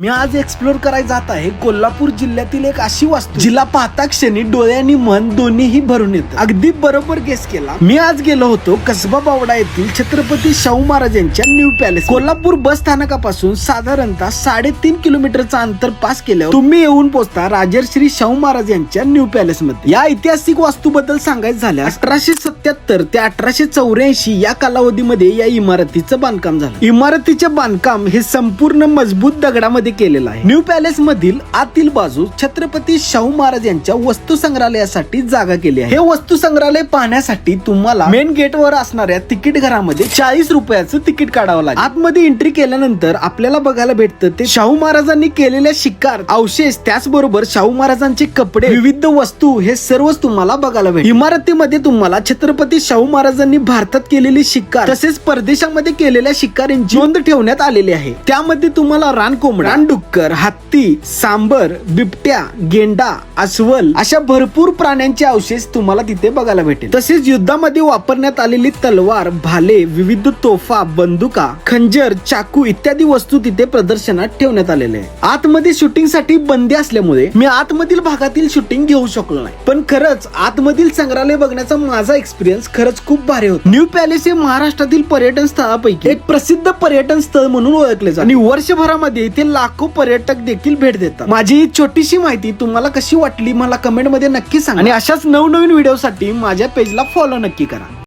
मी आज एक्सप्लोर करायला जात आहे कोल्हापूर जिल्ह्यातील एक अशी वास्तू जिला पाहता क्षणी डोळ्यांनी मन दोन्हीही भरून येतं. अगदी बरोबर गेस केला. मी आज गेलो होतो कसबा बावडा येथील छत्रपती शाहू महाराज यांच्या न्यू पॅलेस. कोल्हापूर बस स्थानकापासून साधारणतः 3.5 किलोमीटरचं अंतर पास केल्यावर तुम्ही येऊन पोहोचता राजर्षी शाहू महाराज यांच्या न्यू पॅलेस मध्ये. या ऐतिहासिक वास्तूबद्दल सांगायचं झाल्यास 1877 ते 1884 या कालावधीमध्ये या इमारतीचं बांधकाम झालं. इमारतीचे बांधकाम हे संपूर्ण मजबूत दगडामध्ये केलेला आहे. न्यू पॅलेस मधील आतील बाजू छत्रपती शाहू महाराज यांच्या वस्तू संग्रहालयासाठी जागा केली आहे. हे वस्तू संग्रहालय पाहण्यासाठी तुम्हाला मेन गेट वर असणाऱ्या तिकीट घरामध्ये 40 रुपयाचं तिकीट काढावं लागेल. आतमध्ये एंट्री केल्यानंतर आपल्याला बघायला भेटतं ते शाहू महाराजांनी केलेल्या शिकार अवशेष, त्याचबरोबर शाहू महाराजांचे कपडे, विविध वस्तू हे सर्वच तुम्हाला बघायला भेटेल. इमारतीमध्ये तुम्हाला छत्रपती शाहू महाराजांनी भारतात केलेली शिकार तसेच परदेशामध्ये केलेल्या शिकारींची नोंद ठेवण्यात आलेली आहे. त्यामध्ये तुम्हाला रानकोंबडा, डुक्कर, हत्ती, सांबर, बिबट्या, गेंडा, अस्वल अशा भरपूर प्राण्यांचे अवशेष तुम्हाला तिथे बघायला भेटेल. तसेच युद्धामध्ये वापरण्यात आलेली तलवार, भाले, विविध तोफा, बंदुका, खंजर, चाकू इत्यादी वस्तू तिथे प्रदर्शनात ठेवण्यात आलेले आहे. आतमध्ये शूटिंग साठी बंदी असल्यामुळे मी आतमधील भागातील शूटिंग घेऊ शकलो नाही. पण खरंच आतमधील संग्रहालय बघण्याचा माझा एक्सपिरियन्स खरंच खूप भारी होता. न्यू पॅलेस हे महाराष्ट्रातील पर्यटन स्थळापैकी एक प्रसिद्ध पर्यटन स्थळ म्हणून ओळखले जाते आणि वर्षभरामध्ये इथे लाखो पर्यटक देखील भेट देतात. माझी ही छोटीशी माहिती तुम्हाला कशी वाटली मला कमेंट मध्ये नक्की सांगा आणि अशाच नवनवीन व्हिडिओ साठी माझ्या पेजला फॉलो नक्की करा.